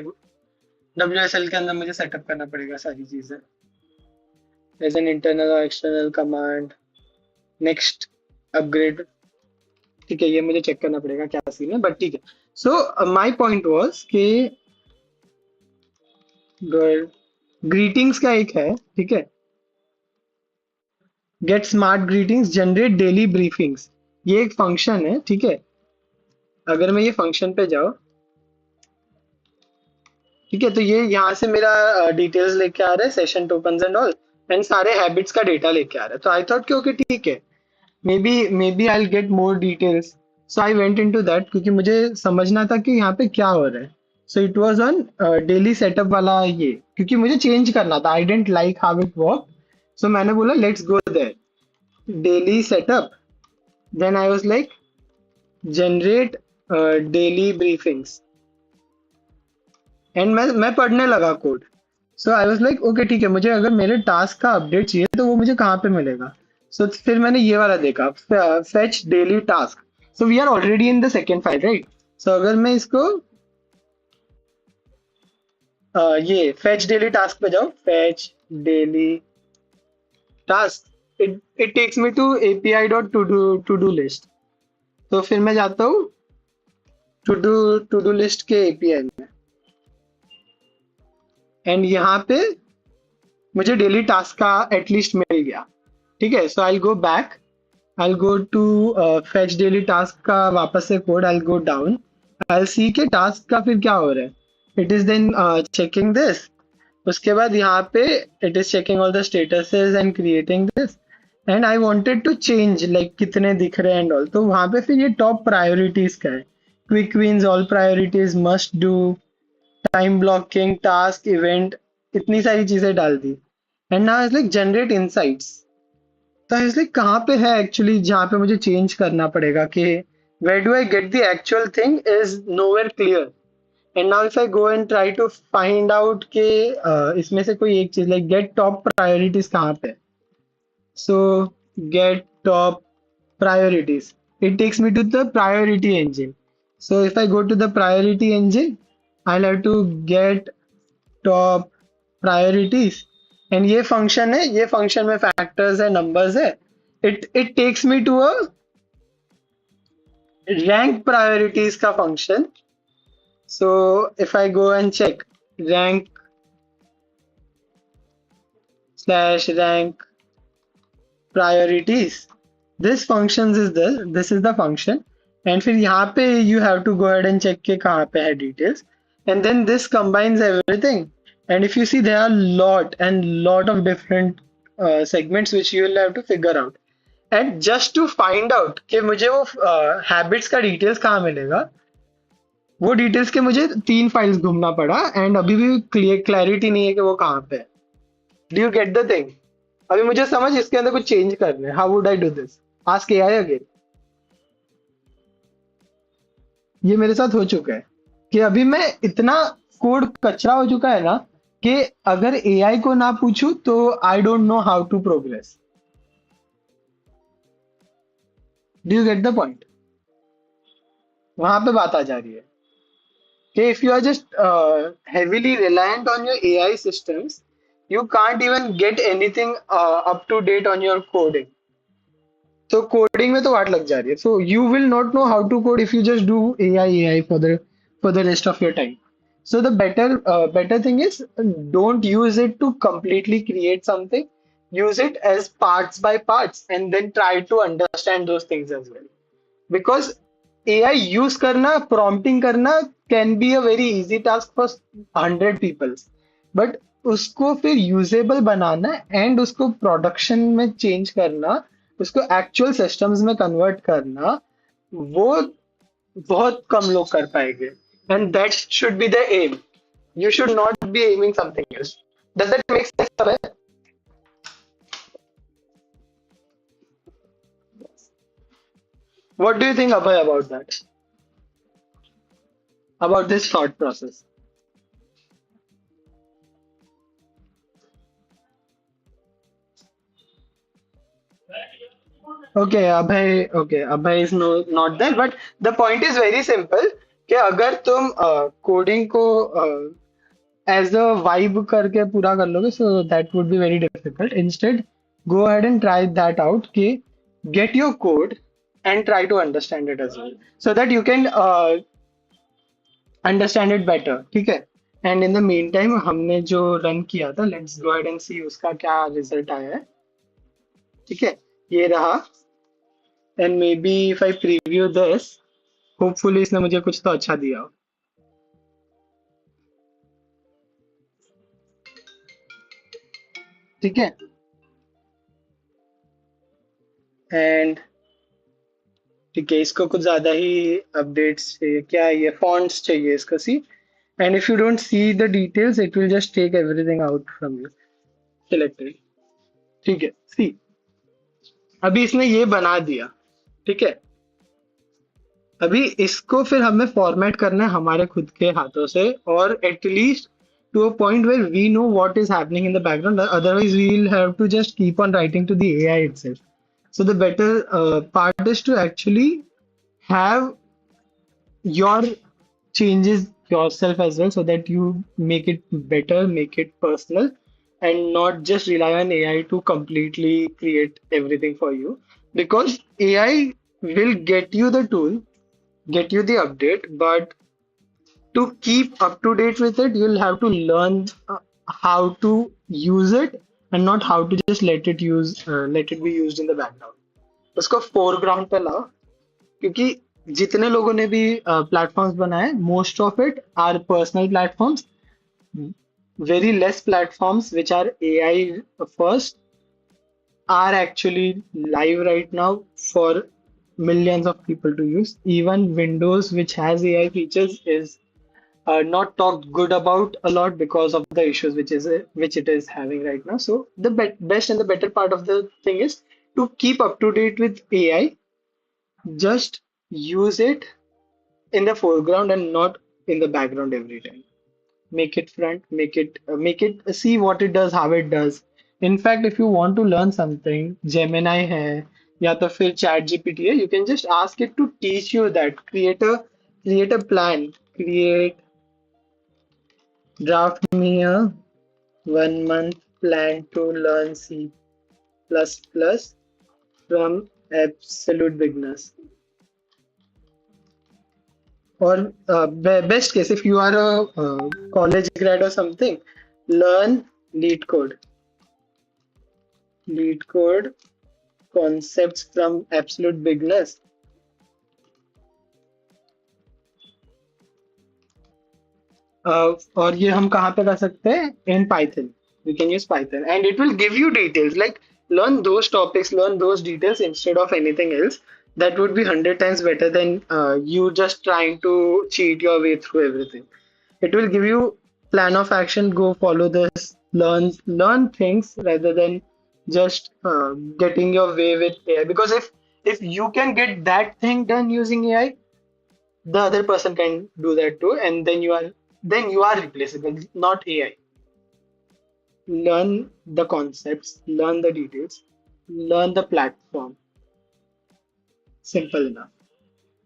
WSL के अंदर मुझे सेटअप करना पड़ेगा सारी चीजें. एज एन इंटरनल और एक्सटर्नल कमांड. Next upgrade. ठीक है, ये मुझे चेक करना पड़ेगा क्या सीन है, बट ठीक है. सो माय पॉइंट वाज कि ग्रीटिंग्स का एक है. ठीक है. Gate smart greetings, generate daily briefings. ये एक फंक्शन है. ठीक है. अगर मैं ये फंक्शन पे जाऊँ, ठीक है, तो ये यहाँ से मेरा डिटेल्स लेके आ रहा है, session tokens and all, and सारे हैबिट्स का डेटा लेके आ रहा है. तो आई थॉट कि ओके ठीक है, maybe I will get more details. So I went into that क्योंकि मुझे समझना था कि यहाँ पे क्या हो रहा है. So it was on daily setup वाला ये, क्योंकि मुझे चेंज करना था. I didn't like how it work. So मैंने बोला let's go there, daily setup. Then I was like generate daily briefings. And मैं पढ़ने लगा code. So I was like okay ठीक है, मुझे अगर मेरे टास्क का अपडेट चाहिए तो वो मुझे कहाँ पे मिलेगा. सो फिर मैंने ये वाला देखा, fetch daily task. So we are already in the second file right. So अगर मैं इसको ये फेच डेली टास्क पे जाऊँ, fetch daily task, it takes me to api.to-do list. तो फिर मैं जाता हूँ टू डू लिस्ट के एपीआई में, एंड यहाँ पे मुझे डेली टास्क का एटलीस्ट मिल गया. ठीक है. So I go back, I go to fetch daily task का वापस से कोड, आई गो डाउन, आई सी के टास्क का फिर क्या हो रहा है. It is then checking this. उसके बाद यहाँ पे it is checking all the statuses and creating this. And I wanted to change like कितने दिख रहे हैं एंड ऑल. तो वहाँ पे फिर ये टॉप प्रायोरिटीज का है, quick wins, all priorities, must do, time blocking, task, event, इतनी सारी चीजें डाल दी. And now is like generate insights. तो इज लाइक कहाँ पे है एक्चुअली जहाँ पे मुझे चेंज करना पड़ेगा, कि where do I get the actual thing is nowhere clear. And now if I go and try to find out के इसमें से कोई एक चीज लाइक गेट टॉप प्रायोरिटीज कहाँ पे. सो gate top priorities, it takes me to the priority engine. So if I go to the priority engine, I'll have to get top priorities. And ये function है, ये function में factors है, numbers है. It takes me to a rank priorities का function. So if I go and check rank slash rank priorities, this functions is this is the function, and फिर यहाँ पे you have to go ahead and check के कहाँ पे है details, and then this combines everything, and if you see there are lot of different segments which you will have to figure out, and just to find out कि मुझे वो habits का details कहाँ मिलेगा, वो डिटेल्स के मुझे 3 files घूमना पड़ा, एंड अभी भी क्लैरिटी नहीं है कि वो कहाँ पे है. Do you get the thing? अभी मुझे समझ इसके अंदर कुछ चेंज करने हैं. How would I do this? Ask AI again. ये मेरे साथ हो चुका है कि अभी मैं इतना कोड कचरा हो चुका है ना कि अगर एआई को ना पूछूं तो I don't know how to progress. Do you get the point? वहां पे बात आ जा रही है कि if you are just heavily reliant on your AI systems, you can't even get anything up to date on your coding. So coding में तो वाट लग जा रही है. So you will not know how to code if you just do AI for the rest of your time. So the better thing is, don't use it to completely create something. Use it as parts by parts, and then try to understand those things as well. Because AI use करना, prompting करना can be a very easy task for 100 people, but उसको फिर usable banana and उसको production में change करना, उसको actual systems में convert करना, वो बहुत कम लोग कर पाएंगे. And that should be the aim. You should not be aiming something else. Does that make sense, Abhay? What do you think, Abhay, about that? About this thought process? Okay, Abhay is not there, but the point is very simple कि अगर तुम coding को as a vibe करके पूरा कर लोगे, so that would be very difficult. Instead go ahead and try that out कि get your code and try to understand it as well, so that you can understand it better. ठीक है. And in the meantime हमने जो run किया था, लेट्स गो ahead and see उसका क्या रिजल्ट आया है. ठीक है, ये रहा. And maybe if I preview this, hopefully इसने मुझे कुछ तो अच्छा दिया हो. ठीक है. एंड ठीक है, इसको कुछ ज्यादा ही अपडेट्स चाहिए. क्या ये फॉन्ट्स चाहिए इसको? See, and if you don't see the details it will just take everything out from you selected. ठीक है. सी, अभी इसने ये बना दिया. ठीक है. अभी इसको फिर हमें फॉर्मेट करना है हमारे खुद के हाथों से, और at least to a point where we know what is happening in the background. Otherwise, we will have to just keep on writing to the AI itself. So the better part is to actually have your changes yourself as well, so that you make it better, make it personal, and not just rely on AI to completely create everything for you. Because AI will get you the tool, get you the update, but to keep up to date with it, you'll have to learn how to use it, and not how to just let it be used in the background. उसको foreground पे लाओ, क्योंकि जितने लोगों ने भी platforms बनाए, most of it are personal platforms. Very less platforms which are AI first are actually live right now for millions of people to use. Even Windows, which has AI features, is not talked good about a lot because of the issues which it is having right now. So the best and the better part of the thing is to keep up to date with AI. Just use it in the foreground and not in the background every time. Make it front, make it see what it does, how it does. In fact, if you want to learn something, Gemini है या तो फिर Chat GPT है, you can just ask it to teach you that. Create a plan, draft me a 1 month plan to learn C++ from absolute beginners. Or best case, if you are a college grad or something, learn lead code. Lead code concepts from absolute beginners. और ये हम कहाँ पे कर सकते हैं? In Python. We can use Python, and it will give you details. Like learn those topics, learn those details instead of anything else. That would be 100 times better than you just trying to cheat your way through everything. It will give you plan of action. Go follow this. Learn things rather than just getting your way with AI. Because if you can get that thing done using AI, the other person can do that too, and then you are replaceable, not AI. Learn the concepts, learn the details, learn the platform. Simple enough.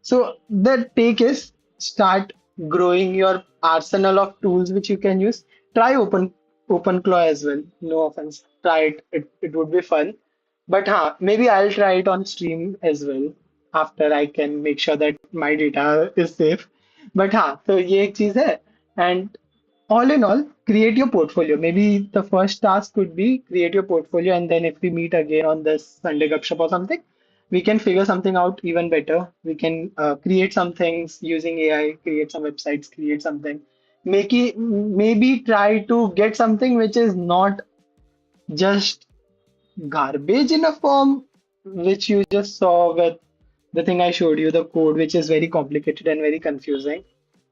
So the take is start growing your arsenal of tools which you can use. Try OpenClaw as well. No offense. Try it. It would be fun. But maybe I'll try it on stream as well after I can make sure that my data is safe. But so ये एक चीज है. And all in all, create your portfolio. Maybe the first task could be create your portfolio, and then if we meet again on this Sunday Gupshup or something, we can figure something out even better. We can create some things using AI, create some websites, create something. Make it, maybe try to get something which is not just garbage in a form, which you just saw with the thing I showed you, the code, which is very complicated and very confusing,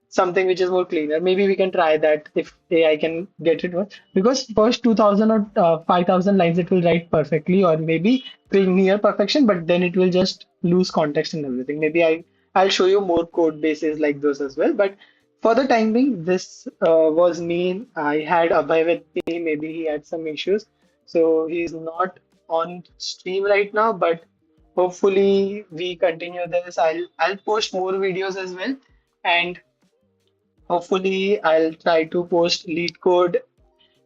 something which is more cleaner. Maybe we can try that if AI can get it right. Because first 2000 or 5000 lines it will write perfectly, or maybe pretty near perfection, but then it will just lose context and everything. Maybe I'll show you more code bases like those as well. But for the time being, this was me. I had Abhay with me. Maybe he had some issues, so he's not on stream right now. But hopefully we continue this. I'll post more videos as well, and hopefully, I'll try to post lead code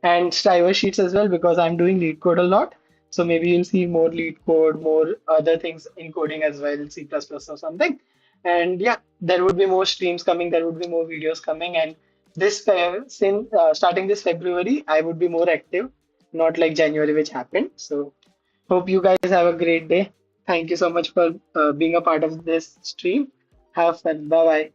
and driver sheets as well because I'm doing lead code a lot. So maybe you'll see more lead code, more other things in coding as well, C++ plus plus or something. And yeah, there would be more streams coming, there would be more videos coming. And since starting this February, I would be more active, not like January, which happened. So hope you guys have a great day. Thank you so much for being a part of this stream. Have fun. Bye bye.